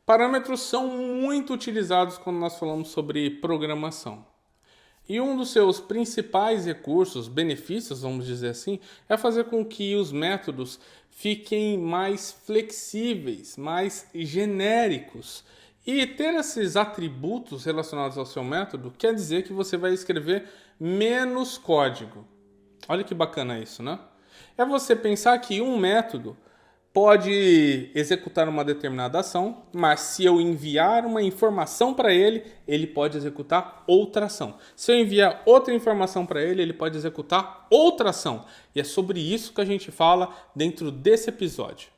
Parâmetros são muito utilizados quando nós falamos sobre programação. E um dos seus principais recursos, benefícios, vamos dizer assim, é fazer com que os métodos fiquem mais flexíveis, mais genéricos. E ter esses atributos relacionados ao seu método quer dizer que você vai escrever menos código. Olha que bacana isso, né? É você pensar que um método pode executar uma determinada ação, mas se eu enviar uma informação para ele, ele pode executar outra ação. Se eu enviar outra informação para ele, ele pode executar outra ação. E é sobre isso que a gente fala dentro desse episódio.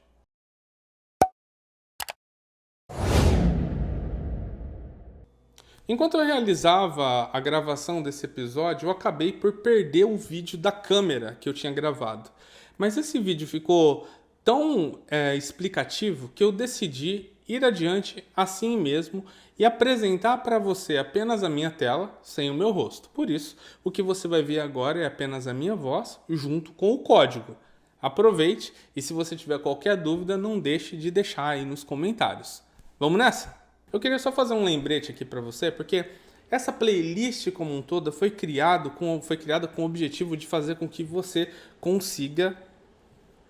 Enquanto eu realizava a gravação desse episódio, eu acabei por perder o vídeo da câmera que eu tinha gravado. Mas esse vídeo ficou tão explicativo que eu decidi ir adiante assim mesmo e apresentar para você apenas a minha tela, sem o meu rosto. Por isso, o que você vai ver agora é apenas a minha voz junto com o código. Aproveite e se você tiver qualquer dúvida, não deixe de deixar aí nos comentários. Vamos nessa? Eu queria só fazer um lembrete aqui para você, porque essa playlist como um todo foi criada com o objetivo de fazer com que você consiga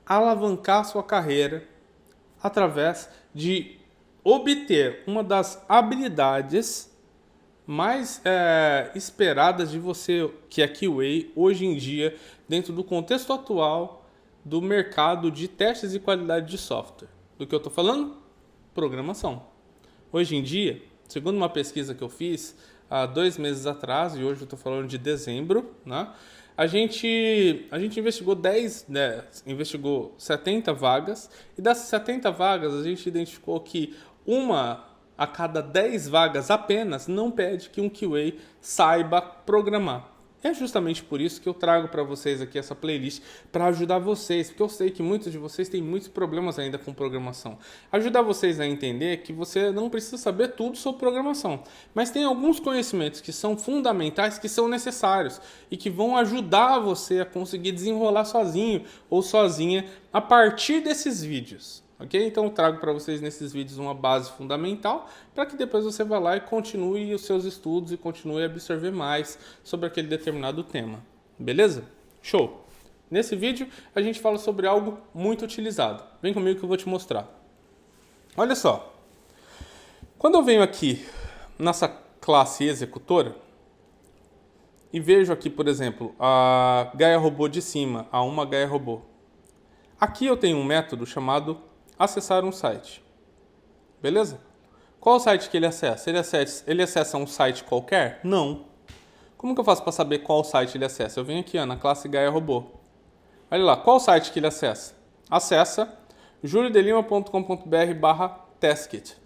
alavancar sua carreira através de obter uma das habilidades mais esperadas de você, que é a QA, hoje em dia, dentro do contexto atual do mercado de testes e qualidade de software. Do que eu estou falando? Programação. Hoje em dia, segundo uma pesquisa que eu fiz há 2 meses atrás, e hoje eu estou falando de dezembro, né? A gente investigou 70 vagas, e dessas 70 vagas a gente identificou que uma a cada 10 vagas apenas não pede que um QA saiba programar. É justamente por isso que eu trago para vocês aqui essa playlist, para ajudar vocês, porque eu sei que muitos de vocês têm muitos problemas ainda com programação. Ajudar vocês a entender que você não precisa saber tudo sobre programação, mas tem alguns conhecimentos que são fundamentais, que são necessários e que vão ajudar você a conseguir desenrolar sozinho ou sozinha a partir desses vídeos. Ok? Então eu trago para vocês nesses vídeos uma base fundamental para que depois você vá lá e continue os seus estudos e continue a absorver mais sobre aquele determinado tema. Beleza? Show! Nesse vídeo a gente fala sobre algo muito utilizado. Vem comigo que eu vou te mostrar. Olha só. Quando eu venho aqui nessa classe executora e vejo aqui, por exemplo, a Gaia Robô de cima, a uma Gaia Robô. Aqui eu tenho um método chamado acessar um site. Beleza? Qual o site que ele acessa? Ele acessa um site qualquer? Não. Como que eu faço para saber qual site ele acessa? Eu venho aqui na classe Gaia Robô. Olha lá, qual site que ele acessa? Acessa juliodelima.com.br/testkit.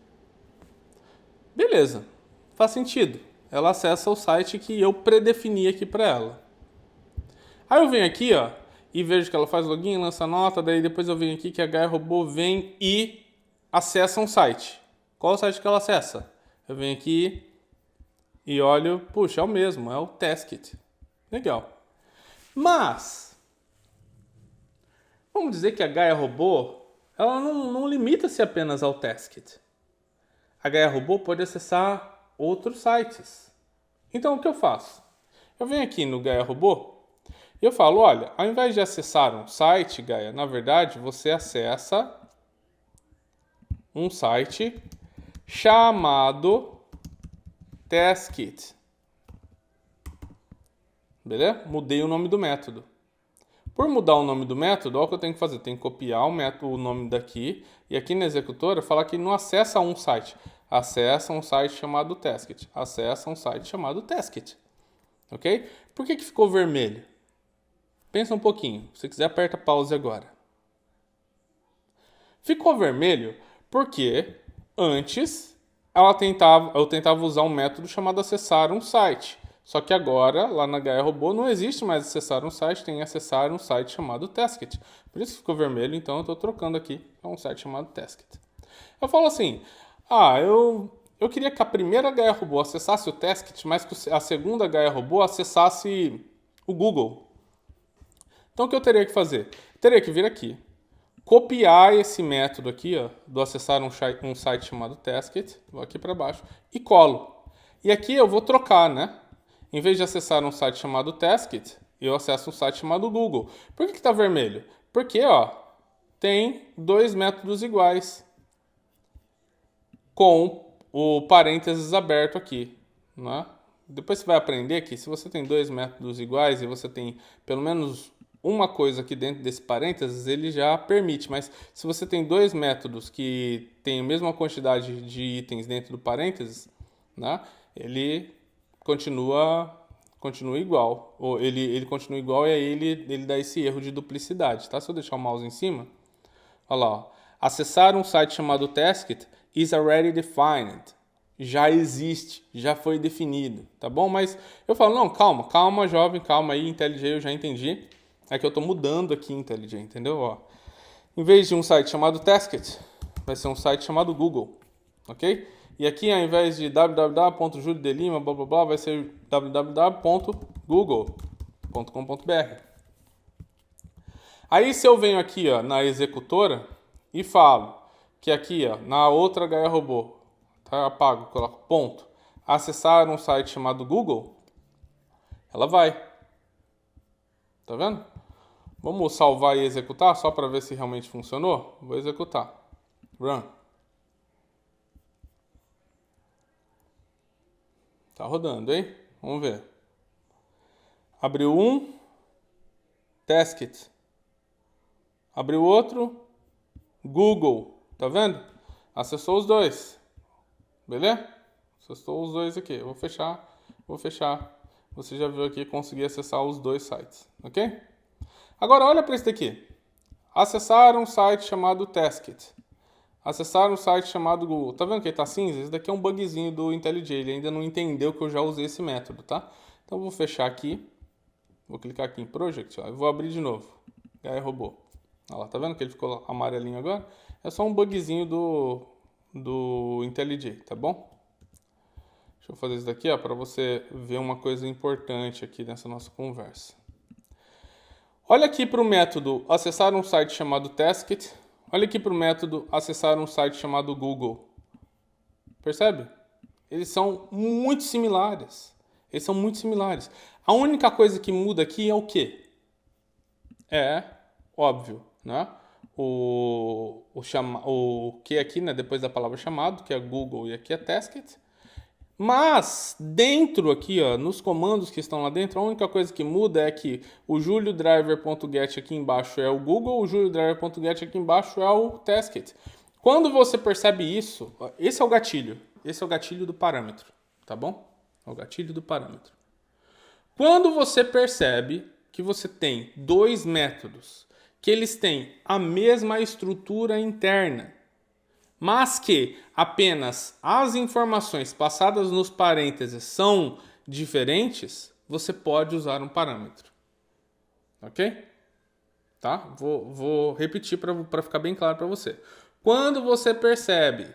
Beleza. Faz sentido. Ela acessa o site que eu predefini aqui para ela. Aí eu venho aqui, e vejo que ela faz login, lança nota, daí depois eu venho aqui que a Gaia Robô vem e acessa um site. Qual o site que ela acessa? Eu venho aqui e olho, puxa, é o mesmo, é o Testkit. Legal. Mas, vamos dizer que a Gaia Robô, ela não limita-se apenas ao Testkit. A Gaia Robô pode acessar outros sites. Então, o que eu faço? Eu venho aqui no Gaia Robô, e eu falo, olha, ao invés de acessar um site, Gaia, na verdade, você acessa um site chamado Testkit. Beleza? Mudei o nome do método. Por mudar o nome do método, olha o que eu tenho que fazer. Tenho que copiar o nome daqui e aqui na executora falar que não acessa um site. Acessa um site chamado Testkit. Acessa um site chamado Testkit. Ok? Por que ficou vermelho? Pensa um pouquinho. Se quiser, aperta pause agora. Ficou vermelho porque antes eu tentava usar um método chamado acessar um site. Só que agora, lá na Gaia Robô, não existe mais acessar um site, tem acessar um site chamado Testkit. Por isso ficou vermelho, então eu estou trocando aqui para um site chamado Testkit. Eu falo assim, eu queria que a primeira Gaia Robô acessasse o Testkit, mas que a segunda Gaia Robô acessasse o Google. Então o que eu teria que fazer? Eu teria que vir aqui, copiar esse método aqui, ó, do acessar um site chamado Taskit, vou aqui para baixo, e colo. E aqui eu vou trocar, né? Em vez de acessar um site chamado Taskit, eu acesso um site chamado Google. Por que está vermelho? Porque, ó, tem dois métodos iguais com o parênteses aberto aqui, né? Depois você vai aprender que se você tem dois métodos iguais e você tem pelo menos uma coisa aqui dentro desse parênteses, ele já permite. Mas se você tem dois métodos que têm a mesma quantidade de itens dentro do parênteses, né? Ele continua igual. Ou ele continua igual e aí ele dá esse erro de duplicidade, tá? Se eu deixar o mouse em cima, olha lá, ó. Acessar um site chamado Taskit is already defined. Já existe, já foi definido, tá bom? Mas eu falo, não, calma, jovem, calma aí, IntelliJ, eu já entendi. É que eu estou mudando aqui IntelliJ, entendeu? Ó, em vez de um site chamado Taskit, vai ser um site chamado Google, ok? E aqui, ao invés de www.juliodelima, blá blá blá, vai ser www.google.com.br. Aí se eu venho aqui, ó, na executora e falo que aqui, ó, na outra HA Robô, tá, apago, coloco ponto, acessar um site chamado Google, ela vai. Tá vendo? Vamos salvar e executar só para ver se realmente funcionou? Vou executar. Run. Tá rodando, hein? Vamos ver. Abriu um. Taskit. Abriu outro. Google. Tá vendo? Acessou os dois. Beleza? Acessou os dois aqui. Eu vou fechar. Você já viu aqui, consegui acessar os dois sites. Ok? Agora olha para esse daqui. Acessar um site chamado Taskit. Acessar um site chamado Google. Tá vendo que ele tá cinza? Esse daqui é um bugzinho do IntelliJ. Ele ainda não entendeu que eu já usei esse método, tá? Então eu vou fechar aqui. Vou clicar aqui em Project, ó, e vou abrir de novo. HA Robô. Olha lá, tá vendo que ele ficou amarelinho agora? É só um bugzinho do IntelliJ, tá bom? Deixa eu fazer isso daqui, ó, para você ver uma coisa importante aqui nessa nossa conversa. Olha aqui para o método acessar um site chamado Taskit. Olha aqui para o método acessar um site chamado Google. Percebe? Eles são muito similares. A única coisa que muda aqui é o quê? É óbvio, né? O que aqui, né, depois da palavra chamado, que é Google e aqui é Taskit. Mas, dentro aqui, ó, nos comandos que estão lá dentro, a única coisa que muda é que o juliodriver.get aqui embaixo é o Google, o juliodriver.get aqui embaixo é o Taskit. Quando você percebe isso, esse é o gatilho. Esse é o gatilho do parâmetro, tá bom? É o gatilho do parâmetro. Quando você percebe que você tem dois métodos, que eles têm a mesma estrutura interna, mas que apenas as informações passadas nos parênteses são diferentes, você pode usar um parâmetro. Ok? Tá? Vou repetir para ficar bem claro para você. Quando você percebe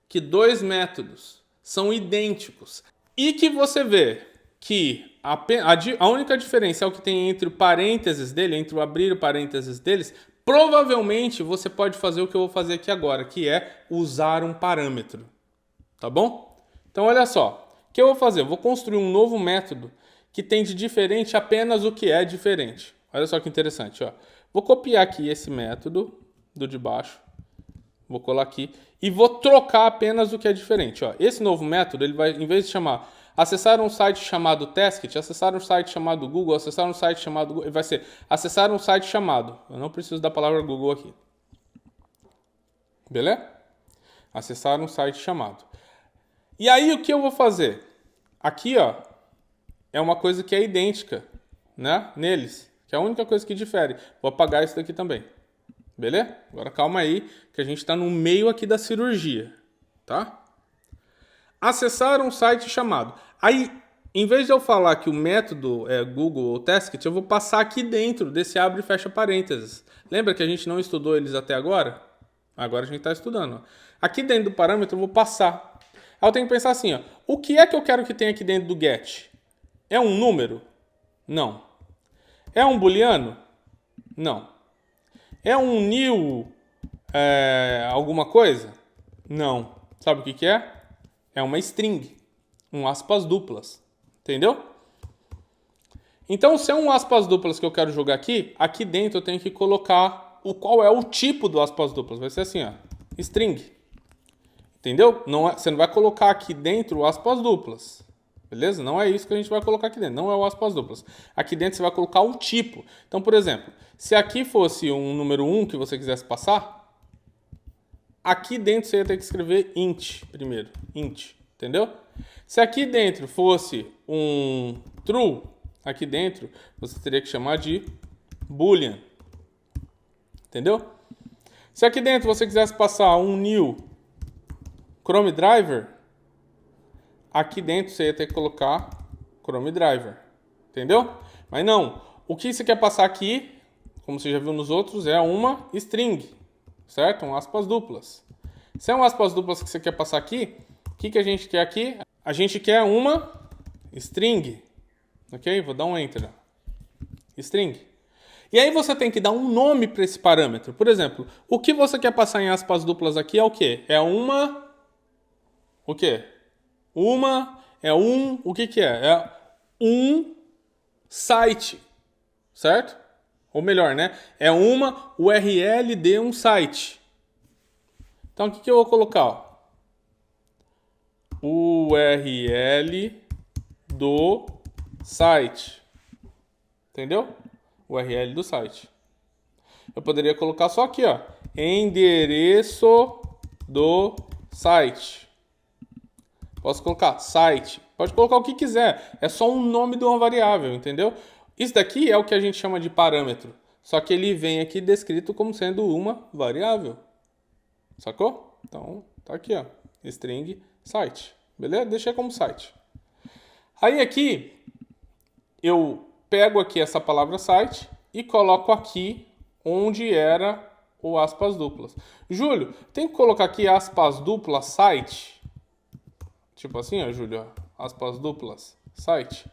que dois métodos são idênticos e que você vê que a única diferença é o que tem entre o parênteses dele, entre o abrir o parênteses deles, provavelmente você pode fazer o que eu vou fazer aqui agora, que é usar um parâmetro. Tá bom? Então olha só, o que eu vou fazer? Eu vou construir um novo método que tem de diferente apenas o que é diferente. Olha só que interessante, ó. Vou copiar aqui esse método do de baixo, vou colar aqui e vou trocar apenas o que é diferente, ó. Esse novo método, ele vai, em vez de chamar acessar um site chamado Taskit, acessar um site chamado Google, acessar um site chamado Google, vai ser acessar um site chamado. Eu não preciso da palavra Google aqui. Beleza? Acessar um site chamado. E aí o que eu vou fazer? Aqui, ó, é uma coisa que é idêntica, né, neles, que é a única coisa que difere. Vou apagar isso daqui também. Beleza? Agora calma aí, que a gente está no meio aqui da cirurgia, tá? Acessar um site chamado. Aí, em vez de eu falar que o método é Google ou Taskit, eu vou passar aqui dentro desse abre e fecha parênteses. Lembra que a gente não estudou eles até agora? Agora a gente está estudando. Ó. Aqui dentro do parâmetro eu vou passar. Aí eu tenho que pensar assim, ó, o que é que eu quero que tenha aqui dentro do get? É um número? Não. É um booleano? Não. É um new alguma coisa? Não. Sabe o que é? É uma string, um aspas duplas, entendeu? Então, se é um aspas duplas que eu quero jogar aqui dentro eu tenho que colocar qual é o tipo do aspas duplas. Vai ser assim, ó, string, entendeu? Você não vai colocar aqui dentro o aspas duplas, beleza? Não é isso que a gente vai colocar aqui dentro, não é o aspas duplas. Aqui dentro você vai colocar o tipo. Então, por exemplo, se aqui fosse um número 1 que você quisesse passar, aqui dentro você ia ter que escrever int primeiro, int, entendeu? Se aqui dentro fosse um true, aqui dentro você teria que chamar de boolean, entendeu? Se aqui dentro você quisesse passar um new Chrome driver, aqui dentro você ia ter que colocar Chrome driver, entendeu? Mas não, o que você quer passar aqui, como você já viu nos outros, é uma string, certo? Um aspas duplas. Se é um aspas duplas que você quer passar aqui, o que a gente quer aqui? A gente quer uma string, ok? Vou dar um enter. String. E aí você tem que dar um nome para esse parâmetro. Por exemplo, o que você quer passar em aspas duplas aqui é o quê? É uma... O quê? Uma... É um... O que é? É um site, certo? Ou melhor, né? É uma URL de um site. Então, o que eu vou colocar? Ó? URL do site. Entendeu? URL do site. Eu poderia colocar só aqui, ó. Endereço do site. Posso colocar site. Pode colocar o que quiser. É só um nome de uma variável, entendeu? Isso daqui é o que a gente chama de parâmetro. Só que ele vem aqui descrito como sendo uma variável. Sacou? Então, tá aqui, ó. String site. Beleza? Deixei como site. Aí aqui, eu pego aqui essa palavra site e coloco aqui onde era o aspas duplas. Júlio, tem que colocar aqui aspas duplas site? Tipo assim, ó, Júlio, aspas duplas site.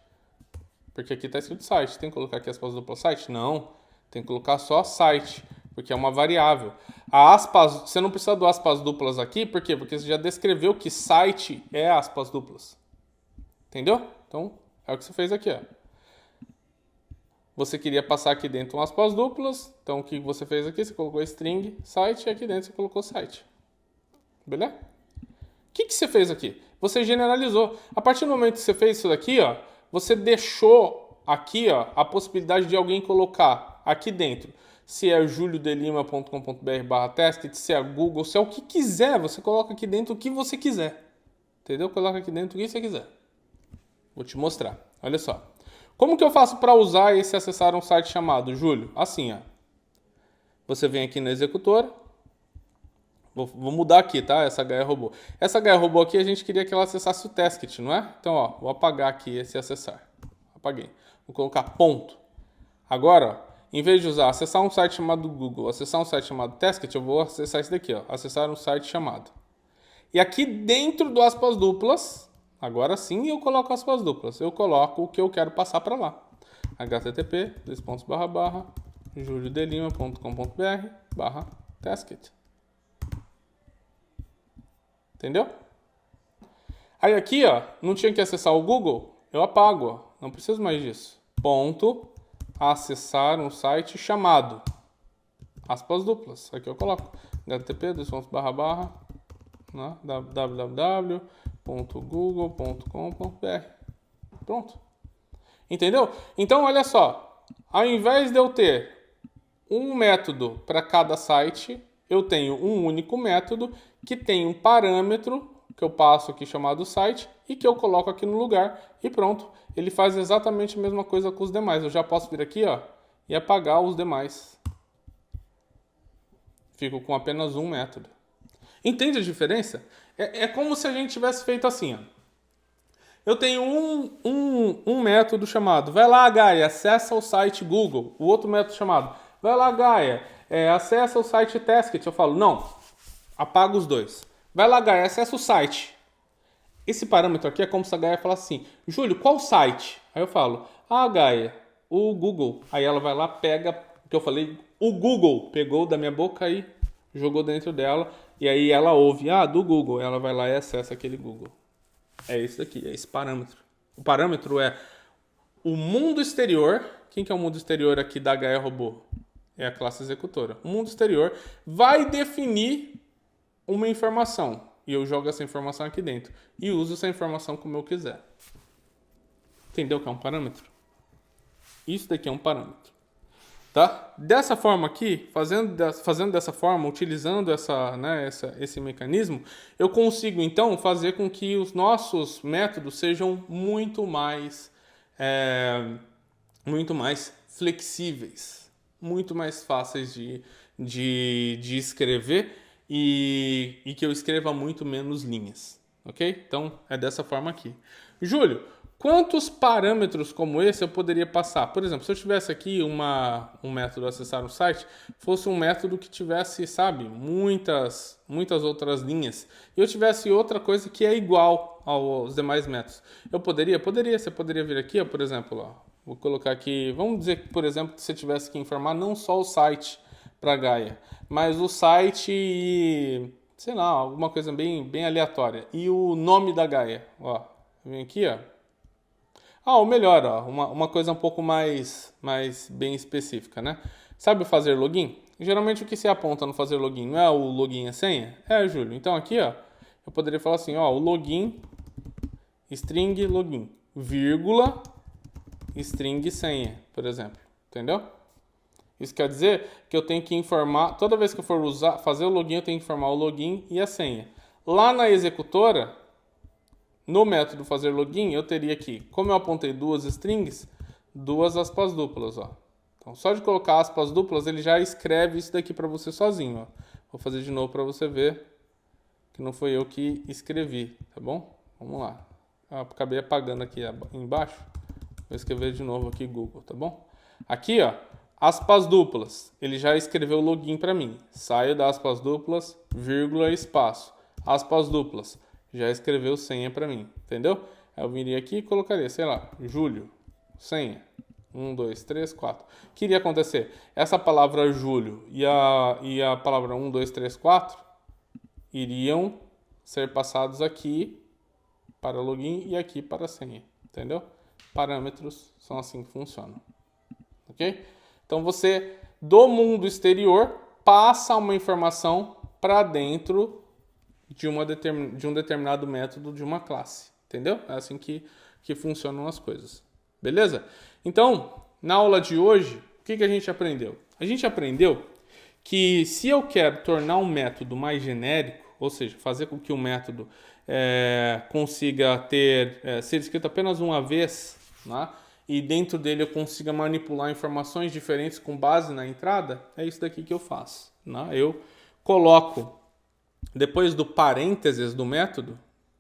Porque aqui está escrito site. Tem que colocar aqui aspas duplas site? Não. Tem que colocar só site, porque é uma variável. A aspas, você não precisa do aspas duplas aqui, por quê? Porque você já descreveu que site é aspas duplas. Entendeu? Então, é o que você fez aqui, ó. Você queria passar aqui dentro um aspas duplas, então o que você fez aqui? Você colocou string site e aqui dentro você colocou site. Beleza? O que você fez aqui? Você generalizou. A partir do momento que você fez isso daqui, ó, você deixou aqui, ó, a possibilidade de alguém colocar aqui dentro. Se é juliodelima.com.br/task, se é Google, se é o que quiser, você coloca aqui dentro o que você quiser. Entendeu? Coloca aqui dentro o que você quiser. Vou te mostrar. Olha só. Como que eu faço para usar esse acessar um site chamado, Júlio? Assim, ó. Você vem aqui no executor. Vou mudar aqui, tá? Essa HE robô. Essa HE robô aqui a gente queria que ela acessasse o Taskit, não é? Então, ó, vou apagar aqui esse acessar. Apaguei. Vou colocar ponto. Agora, ó, em vez de usar acessar um site chamado Google, acessar um site chamado Taskit, eu vou acessar esse daqui, ó. Acessar um site chamado. E aqui dentro do aspas duplas, agora sim eu coloco aspas duplas. Eu coloco o que eu quero passar para lá. http://juliodelima.com.br/taskit. Entendeu? Aí aqui, ó, não tinha que acessar o Google, eu apago, ó. Não preciso mais disso. Ponto acessar um site chamado. Aspas duplas. Aqui eu coloco http://www.google.com.br. Pronto. Entendeu? Então, olha só. Ao invés de eu ter um método para cada site, eu tenho um único método que tem um parâmetro que eu passo aqui chamado site e que eu coloco aqui no lugar e pronto. Ele faz exatamente a mesma coisa com os demais. Eu já posso vir aqui, ó, e apagar os demais. Fico com apenas um método. Entende a diferença? É como se a gente tivesse feito assim, ó. Eu tenho um método chamado vai lá, Gaia, acessa o site Google. O outro método chamado vai lá, Gaia, acessa o site Taskit. Eu falo, não, apaga os dois. Vai lá, Gaia, acessa o site. Esse parâmetro aqui é como se a Gaia falasse assim, Júlio, qual site? Aí eu falo, Gaia, o Google. Aí ela vai lá, pega o que eu falei, O Google pegou da minha boca e jogou dentro dela, e aí ela ouve, do Google, ela vai lá e acessa aquele Google. É isso daqui, é esse parâmetro. O parâmetro é o mundo exterior. Quem que é o mundo exterior aqui da Gaia Robô? É a classe executora. O mundo exterior vai definir uma informação, e eu jogo essa informação aqui dentro, e uso essa informação como eu quiser. Entendeu o que é um parâmetro? Isso daqui é um parâmetro. Tá? Dessa forma aqui, fazendo dessa forma, utilizando esse mecanismo, eu consigo então fazer com que os nossos métodos sejam muito mais flexíveis, muito mais fáceis de escrever e que eu escreva muito menos linhas. Ok? Então é dessa forma aqui. Júlio, quantos parâmetros como esse eu poderia passar? Por exemplo, se eu tivesse aqui um método acessar um site, fosse um método que tivesse, muitas outras linhas, e eu tivesse outra coisa que é igual aos demais métodos. Eu poderia? Poderia. Você poderia vir aqui, por exemplo, vou colocar aqui, vamos dizer, por exemplo, que você tivesse que informar não só o site para Gaia, mas o site e, sei lá, alguma coisa bem aleatória. E o nome da Gaia, vem aqui, ou melhor, uma coisa um pouco mais bem específica, né? Sabe o fazer login? Geralmente o que se aponta no fazer login não é o login e a senha? Júlio. Então aqui, eu poderia falar assim, o login, string login, vírgula, string senha, por exemplo. Entendeu? Isso quer dizer que eu tenho que informar, toda vez que eu for fazer o login, eu tenho que informar o login e a senha. Lá na executora, no método fazer login, eu teria aqui, como eu apontei duas strings, duas aspas duplas. Então, só de colocar aspas duplas, ele já escreve isso daqui para você sozinho. Vou fazer de novo para você ver que não foi eu que escrevi, tá bom? Vamos lá. Acabei apagando aqui embaixo. Vou escrever de novo aqui Google, tá bom? Aqui, aspas duplas. Ele já escreveu o login para mim. Saio das aspas duplas, vírgula, espaço. Aspas duplas. Já escreveu senha para mim, entendeu? Eu viria aqui e colocaria, sei lá, Júlio, senha, 1, 2, 3, 4. O que iria acontecer? Essa palavra Júlio e a palavra 1, 2, 3, 4 iriam ser passados aqui para login e aqui para senha, entendeu? Parâmetros são assim que funcionam, ok? Então você, do mundo exterior, passa uma informação para dentro de um determinado método de uma classe, entendeu? É assim que funcionam as coisas, beleza? Então, na aula de hoje, o que a gente aprendeu? A gente aprendeu que se eu quero tornar um método mais genérico, ou seja, fazer com que o método consiga ser escrito apenas uma vez, né? E dentro dele eu consiga manipular informações diferentes com base na entrada, é isso daqui que eu faço, né? Eu coloco, depois do parênteses do método,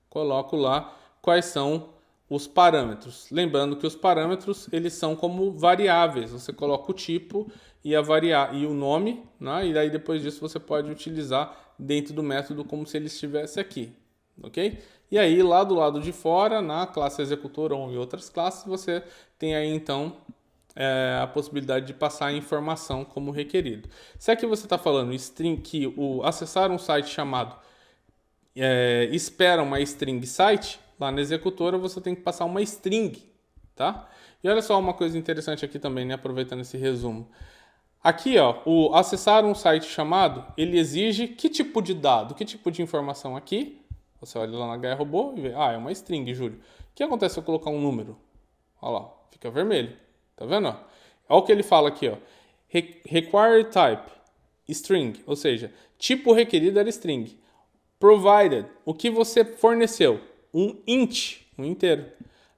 coloco lá quais são os parâmetros. Lembrando que os parâmetros, eles são como variáveis. Você coloca o tipo e o nome, né? E daí depois disso você pode utilizar dentro do método como se ele estivesse aqui, ok? E aí lá do lado de fora, na classe executora ou em outras classes, você tem aí então a possibilidade de passar a informação como requerido. Se aqui você está falando string, que acessar um site chamado espera uma string site, lá na executora você tem que passar uma string, tá? E olha só uma coisa interessante aqui também, né? Aproveitando esse resumo. Aqui, o acessar um site chamado, ele exige que tipo de dado, que tipo de informação aqui? Você olha lá na Gaia Robô e vê, é uma string, Júlio. O que acontece se eu colocar um número? Olha lá, fica vermelho. Tá vendo? Olha o que ele fala aqui, Required type, string, ou seja, tipo requerido era string. Provided, o que você forneceu? Um int, um inteiro.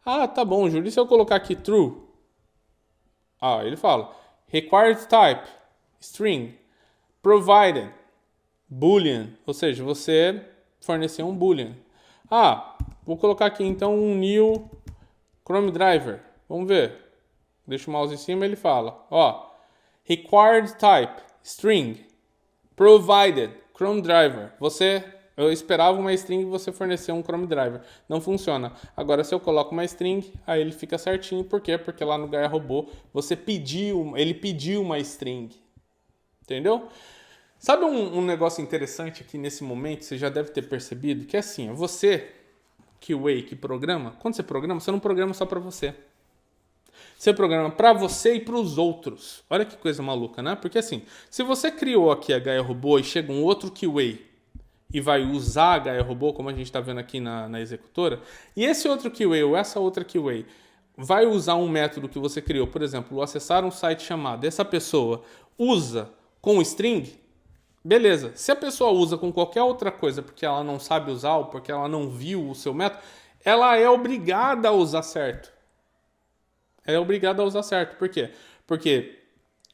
Tá bom, Júlio, e se eu colocar aqui true? Ele fala, required type, string. Provided, boolean, ou seja, você forneceu um boolean. Vou colocar aqui então um new Chrome driver. Vamos ver. Deixa o mouse em cima, ele fala, required type, string, provided, Chrome driver. Eu esperava uma string e você forneceu um Chrome driver. Não funciona. Agora, se eu coloco uma string, aí ele fica certinho. Por quê? Porque lá no Gaia Robô, ele pediu uma string. Entendeu? Sabe um negócio interessante aqui nesse momento, você já deve ter percebido, que é assim, você, QA, que programa, quando você não programa só para você. Você programa para você e para os outros. Olha que coisa maluca, né? Porque assim, se você criou aqui a Gaia Robô e chega um outro QA e vai usar a Gaia Robô, como a gente está vendo aqui na executora, e esse outro QA ou essa outra QA vai usar um método que você criou, por exemplo, acessar um site chamado, essa pessoa usa com string, beleza. Se a pessoa usa com qualquer outra coisa porque ela não sabe usar ou porque ela não viu o seu método, ela é obrigada a usar certo. É obrigado a usar certo. Por quê? Porque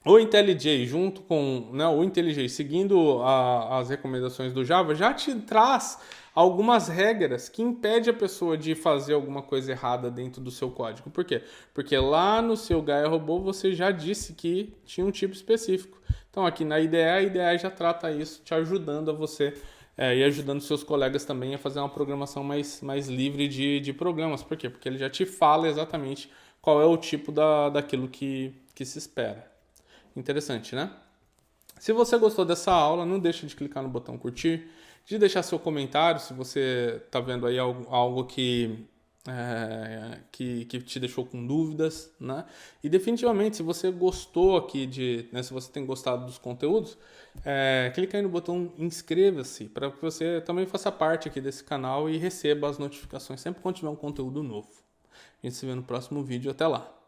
o IntelliJ junto com, né, o IntelliJ seguindo as recomendações do Java já te traz algumas regras que impede a pessoa de fazer alguma coisa errada dentro do seu código. Por quê? Porque lá no seu Gaia Robô você já disse que tinha um tipo específico. Então aqui na IDE, a IDE já trata isso, te ajudando a você e ajudando seus colegas também a fazer uma programação mais livre de programas. Por quê? Porque ele já te fala exatamente qual é o tipo daquilo que se espera. Interessante, né? Se você gostou dessa aula, não deixe de clicar no botão curtir, de deixar seu comentário se você está vendo aí algo que te deixou com dúvidas, né? E definitivamente, se você gostou aqui né, se você tem gostado dos conteúdos, clica aí no botão inscreva-se para que você também faça parte aqui desse canal e receba as notificações sempre quando tiver um conteúdo novo. A gente se vê no próximo vídeo. Até lá!